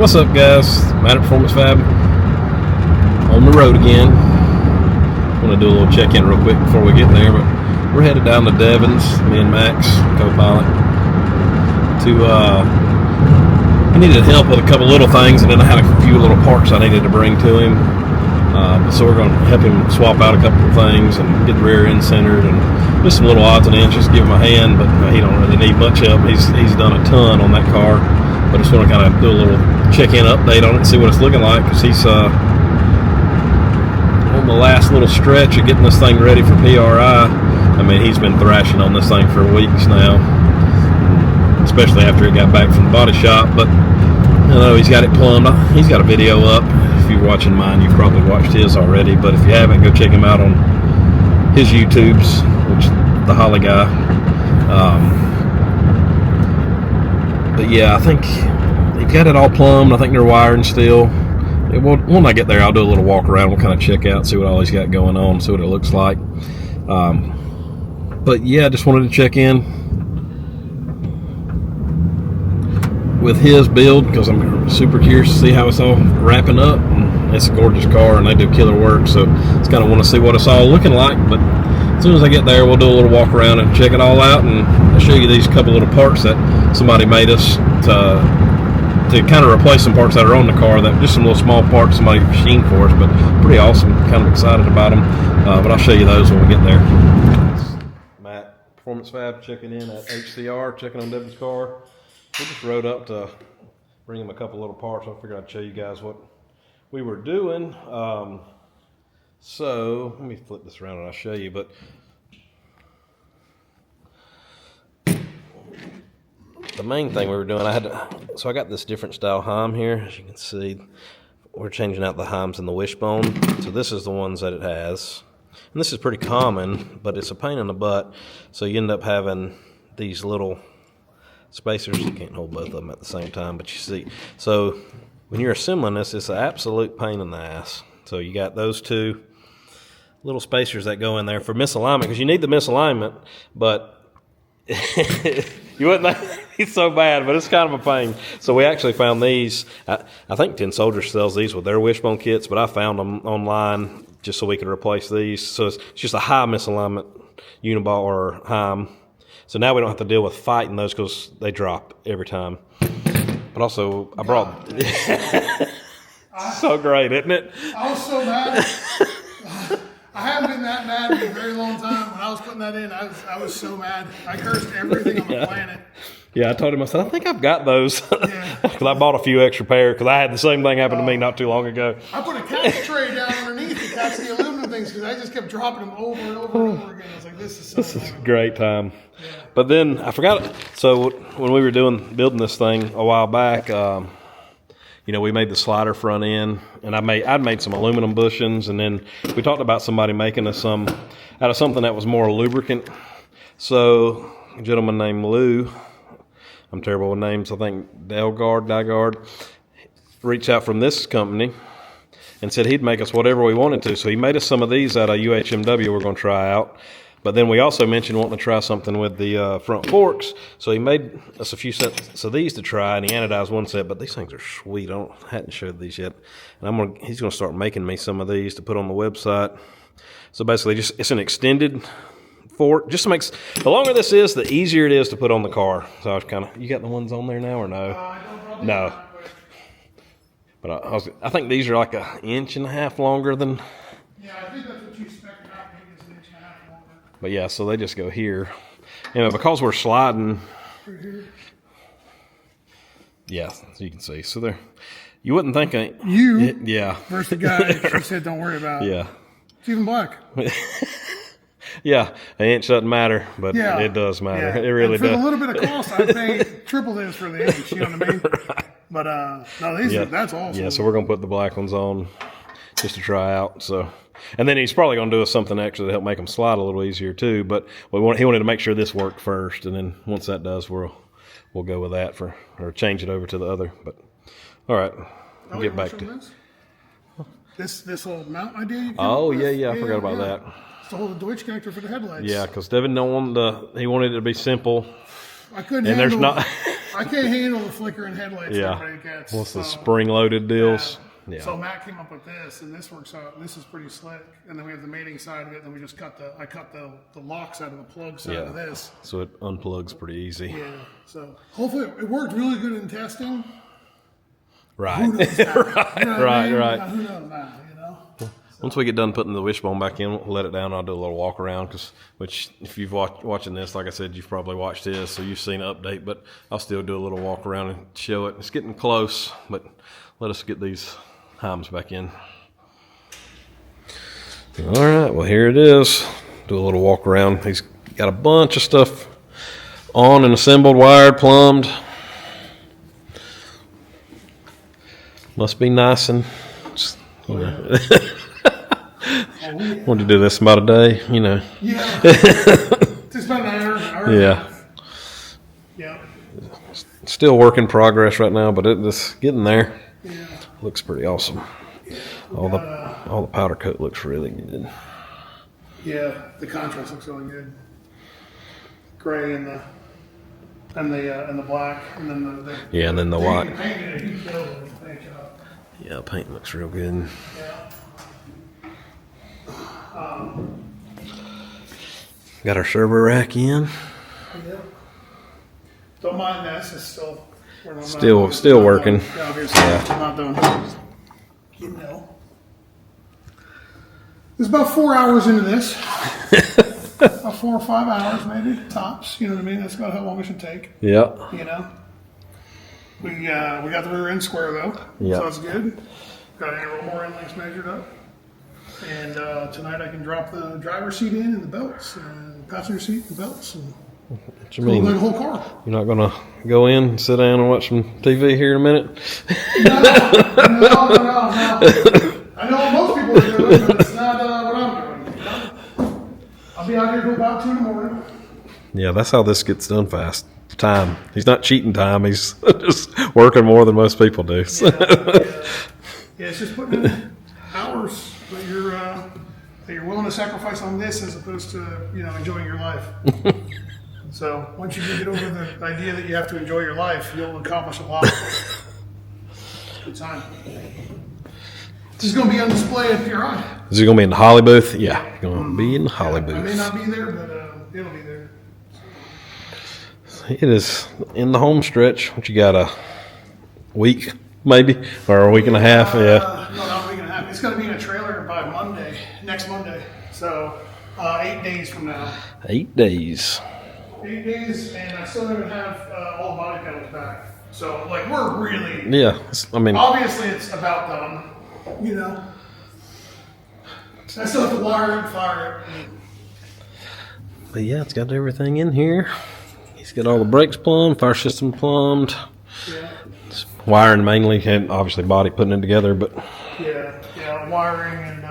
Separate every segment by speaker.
Speaker 1: What's up, guys? Matt at Performance Fab on the road again. I want to do a little check-in real quick before we get there, but we're headed down to Devon's, me and Max, co-pilot, he needed help with a couple little things, and then I had a few little parts I needed to bring to him. So we're going to help him swap out a couple of things and get the rear end centered and just some little odds and ends, just give him a hand, but he don't really need much help. He's done a ton on that car, but I just want to kind of do a little check-in update on it and see what it's looking like, because he's on the last little stretch of getting this thing ready for PRI. I mean, he's been thrashing on this thing for weeks now, especially after it got back from the body shop. But I know he's got it plumbed. He's got a video up. If you're watching mine, you've probably watched his already, but if you haven't, go check him out on his YouTubes, which the Holly guy. But yeah, I think he's got it all plumbed. I think they're wiring still. When I get there, I'll do a little walk around. We'll kind of check out, see what all he's got going on, see what it looks like. But yeah, just wanted to check in with his build, because I'm super curious to see how it's all wrapping up. And it's a gorgeous car, and they do killer work, so just kind of want to see what it's all looking like. But as soon as I get there, we'll do a little walk around and check it all out, and I'll show you these couple little parts that somebody made us to kind of replace some parts that are on the car, that just some little small parts somebody machined for us, but pretty awesome. Kind of excited about them, but I'll show you those when we get there. Matt, Performance Fab, checking in at HCR, checking on Devon's car. We just rode up to bring him a couple little parts. I figured I'd show you guys what we were doing. So let me flip this around and I'll show you. But the main thing we were doing, I got this different style heim here. As you can see, we're changing out the heims in the wishbone. So this is the ones that it has. And this is pretty common, but it's a pain in the butt. So you end up having these little spacers. You can't hold both of them at the same time, but you see. So when you're assembling this, it's an absolute pain in the ass. So you got those two little spacers that go in there for misalignment, because you need the misalignment, but you wouldn't think it's so bad, but it's kind of a pain. So we actually found these. I think Tin Soldier sells these with their wishbone kits, but I found them online just so we could replace these. So it's just a high misalignment uniball or heim. So now we don't have to deal with fighting those, because they drop every time. But also, I brought... So great, isn't it?
Speaker 2: I was so mad. I haven't been that mad in a very long time. When I was putting that in, I was so mad. I cursed everything on the planet.
Speaker 1: Yeah, I told him, I said, I think I've got those. Because I bought a few extra pair, because I had the same thing happen to me not too long ago.
Speaker 2: I put a catch tray down underneath to catch the aluminum things, because I just kept dropping them over and over and over again. I was like, this is
Speaker 1: a great time. Yeah. But then I forgot, so when we were building this thing a while back, we made the slider front end, and I'd made some aluminum bushings, and then we talked about somebody making us some out of something that was more lubricant. So a gentleman named Lou, I'm terrible with names, I think Dygard, reached out from this company and said he'd make us whatever we wanted to. So he made us some of these out of UHMW we're going to try out. But then we also mentioned wanting to try something with the front forks. So he made us a few sets of these to try, and he anodized one set. But these things are sweet. I hadn't showed these yet. And he's going to start making me some of these to put on the website. So basically, it's an extended fork. Just makes, the longer this is, the easier it is to put on the car. So I was you got the ones on there now or no? No. But I think these are like 1.5 inches longer than.
Speaker 2: Yeah, I think that's what you expected out. Maybe it's 1.5 inches longer.
Speaker 1: But yeah, so they just go here. Because we're sliding. Yeah, so you can see. So there, you wouldn't think yeah.
Speaker 2: Versus the guy who said don't worry about it.
Speaker 1: Yeah.
Speaker 2: It's even black.
Speaker 1: Yeah, 1 inch doesn't matter, but it does matter. Yeah. It really does.
Speaker 2: For a little bit of cost, I'd pay triple this for the inch, you know what I mean? Right. But no, that's awesome.
Speaker 1: Yeah, so we're gonna put the black ones on just to try out. So, and then he's probably gonna do us something extra to help make them slide a little easier too. But he wanted to make sure this worked first, and then once that does, we'll go with that or change it over to the other. But all right, we'll get back to
Speaker 2: this little mount idea.
Speaker 1: Yeah, I forgot about that.
Speaker 2: It's to hold the Deutsch connector for the headlights.
Speaker 1: Yeah, because Devin he wanted it to be simple.
Speaker 2: I couldn't.
Speaker 1: And there's not.
Speaker 2: I can't handle the flickering headlights everybody gets.
Speaker 1: What's the spring-loaded deals? Yeah.
Speaker 2: So Matt came up with this, and this works out. This is pretty slick. And then we have the mating side of it. And then we just I cut the locks out of the plug side of this.
Speaker 1: So it unplugs pretty easy.
Speaker 2: Yeah. So hopefully it worked really good in testing.
Speaker 1: Right.
Speaker 2: Who knows now?
Speaker 1: Right.
Speaker 2: You know what I mean?
Speaker 1: Right.
Speaker 2: Who knows now? You know.
Speaker 1: Once we get done putting the wishbone back in, we'll let it down. I'll do a little walk around which if you've watching this, like I said, you've probably watched this, so you've seen an update. But I'll still do a little walk around and show it. It's getting close, but let us get these Heims back in. All right, well here it is. Do a little walk around. He's got a bunch of stuff on and assembled, wired, plumbed. Must be nice and. Want to do this about a day, you know.
Speaker 2: Yeah. Just about an hour.
Speaker 1: Yeah.
Speaker 2: Yeah.
Speaker 1: Still work in progress right now, but it's getting there.
Speaker 2: Yeah.
Speaker 1: Looks pretty awesome. All the powder coat looks really good.
Speaker 2: Yeah, the contrast looks really good. Gray and the black, and then
Speaker 1: and then the white.
Speaker 2: Painted it, he killed it. Paint it up.
Speaker 1: Yeah, paint looks real good.
Speaker 2: Yeah.
Speaker 1: Got our server rack in.
Speaker 2: Yeah. Don't mind this. It's still
Speaker 1: Still working.
Speaker 2: Yeah, obviously, I'm not doing this. You know. There's about 4 hours into this. About 4 or 5 hours, maybe tops. You know what I mean? That's about how long it should take.
Speaker 1: Yeah.
Speaker 2: You know. We got the rear end square though,
Speaker 1: Yeah.
Speaker 2: so that's good. Got a little more end links measured up. And tonight I can drop the driver's seat in and the belts, and passenger seat and belts, and
Speaker 1: What you mean?
Speaker 2: the whole car.
Speaker 1: You're not gonna go in and sit down and watch some TV here in a minute?
Speaker 2: No. I know what most people are doing, but it's not what I'm doing. You know? I'll be out here till about 2 in the morning.
Speaker 1: Yeah, that's how this gets done fast. Time. He's not cheating time. He's just working more than most people do. So.
Speaker 2: Yeah, it's just putting in hours that you're willing to sacrifice on this as opposed to enjoying your life. So once you get over the idea that you have to enjoy your life, you'll accomplish a lot. Good time. This is going to be on display at your eye.
Speaker 1: Is he going to be in the Holly booth? Yeah, going to be in the Holly booth.
Speaker 2: I may not be there, but it'll be there.
Speaker 1: It is in the home stretch. What you got, a week maybe, or a week and a half? Yeah.
Speaker 2: No, not a week and a half. It's going to be in a trailer by next Monday. So 8 days from now.
Speaker 1: 8 days.
Speaker 2: 8 days, and I still don't have all the body panels back. So we're really.
Speaker 1: Yeah, I mean.
Speaker 2: Obviously, it's about done. I still have to wire it, fire it.
Speaker 1: But yeah, it's got everything in here. He's got all the brakes plumbed, fire system plumbed.
Speaker 2: Yeah.
Speaker 1: It's wiring mainly, and obviously body putting it together, but.
Speaker 2: Yeah, wiring and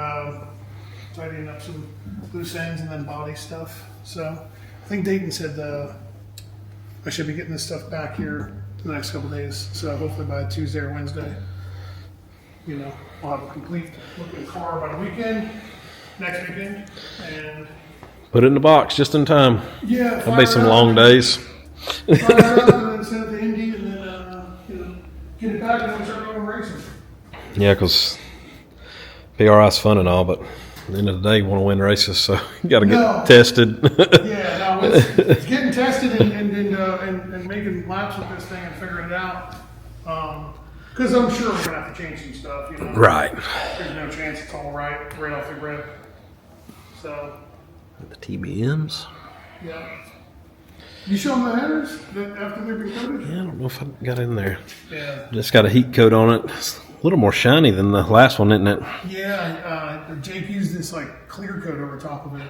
Speaker 2: tidying up some loose ends and then body stuff. So I think Dayton said I should be getting this stuff back here in the next couple of days. So hopefully by Tuesday or Wednesday, we'll have a complete looking car by the weekend, next weekend, and
Speaker 1: Put it in the box just in time.
Speaker 2: yeah,
Speaker 1: That'll be some long days.
Speaker 2: Fire it up and then send it to Indy and then get it back and then start going racing.
Speaker 1: Yeah, because PRI's fun and all, but at the end of the day, you want to win races, so you got to get tested.
Speaker 2: Yeah, no, it's getting tested and making laps with this thing and figuring it out. Because I'm sure we're going to have to change some stuff,
Speaker 1: Right.
Speaker 2: There's no chance it's all right off the rip. So,
Speaker 1: The TBMs.
Speaker 2: yeah. You show them the headers after they've been coated?
Speaker 1: Yeah, I don't know if I got in there.
Speaker 2: Yeah.
Speaker 1: Just got a heat coat on it. It's a little more shiny than the last one, isn't it?
Speaker 2: Yeah, Jake used this clear coat over top of it.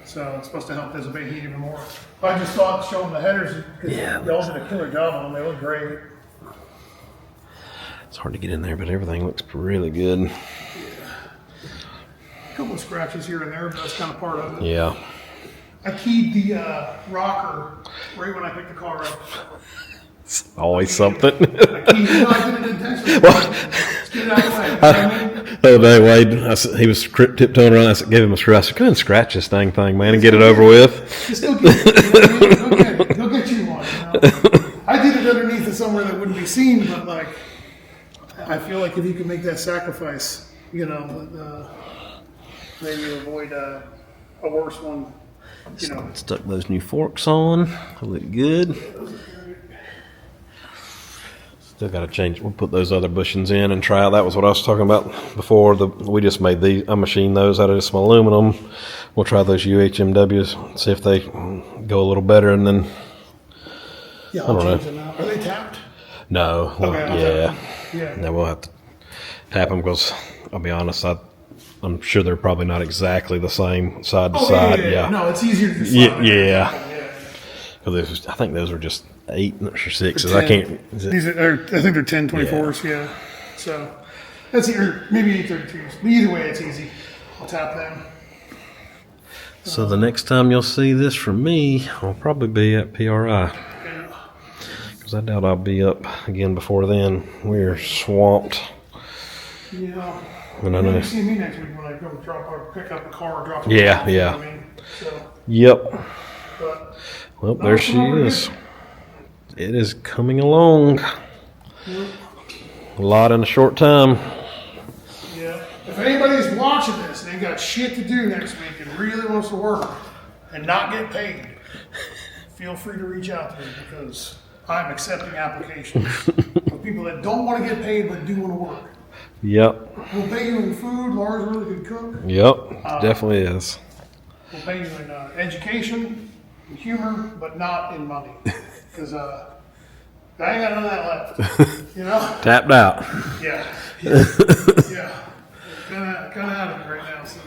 Speaker 2: So it's supposed to help dissipate heat even more. I just thought show them the headers because y'all did a killer job on them. They look great.
Speaker 1: It's hard to get in there, but everything looks really good.
Speaker 2: A couple of scratches here and there, but that's kind of part of it.
Speaker 1: Yeah.
Speaker 2: I keyed the rocker right when I picked the car up.
Speaker 1: It's always something.
Speaker 2: I did it intentionally. Let's get it out of the way.
Speaker 1: other day, Wade, he was tiptoeing around. I said, gave him a scratch. I said, go ahead and scratch this thing, man, and get it over with.
Speaker 2: Just go get it. Go get it. Go get you one. I did it underneath of somewhere that wouldn't be seen, but like, I feel like if you can make that sacrifice, maybe avoid a worse one.
Speaker 1: Stuck those new forks on. They look good. Still got to change. We'll put those other bushings in and try out. That was what I was talking about before. We just made these. I machined those out of some aluminum. We'll try those UHMWs, see if they go a little better, and then
Speaker 2: I
Speaker 1: don't know.
Speaker 2: Them out. Are they tapped?
Speaker 1: No.
Speaker 2: Okay,
Speaker 1: Yeah. Now we'll have to tap them because I'll be honest. I'm sure they're probably not exactly the same side to side.
Speaker 2: Yeah. No, it's easier to slide.
Speaker 1: Yeah. Because I think those are just 8 or 6s. I can't.
Speaker 2: I think they're 1024s. Yeah. So that's maybe 832s. But either way, it's easy. I'll tap them.
Speaker 1: So the next time you'll see this from me, I'll probably be at PRI. Because I doubt I'll be up again before then. We're swamped.
Speaker 2: Yeah.
Speaker 1: And I know.
Speaker 2: You'll see me next week when I go pick up a car or drop it off.
Speaker 1: Yeah.
Speaker 2: You know what I mean?
Speaker 1: Yep.
Speaker 2: But,
Speaker 1: well, there she is. It is coming along.
Speaker 2: Yep.
Speaker 1: A lot in a short time.
Speaker 2: Yeah. If anybody's watching this and they got shit to do next week and really wants to work and not get paid, feel free to reach out to me because I'm accepting applications for people that don't want to get paid but do want to work.
Speaker 1: Yep.
Speaker 2: We'll pay you in food. Laura's a really good cook.
Speaker 1: Yep. Definitely is.
Speaker 2: We'll pay you in education, and humor, but not in money. Because I ain't got none of that left.
Speaker 1: Tapped out.
Speaker 2: Yeah. Kind of out of it right now. So.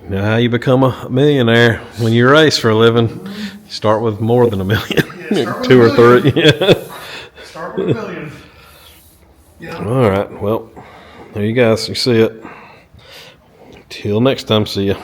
Speaker 1: You know how you become a millionaire when you race for a living? You start with more than $1 million.
Speaker 2: Yeah,
Speaker 1: 2 or 3. Yeah.
Speaker 2: Start with $1 million. Yeah.
Speaker 1: All right. Well, there you guys. You see it. Till next time. See ya.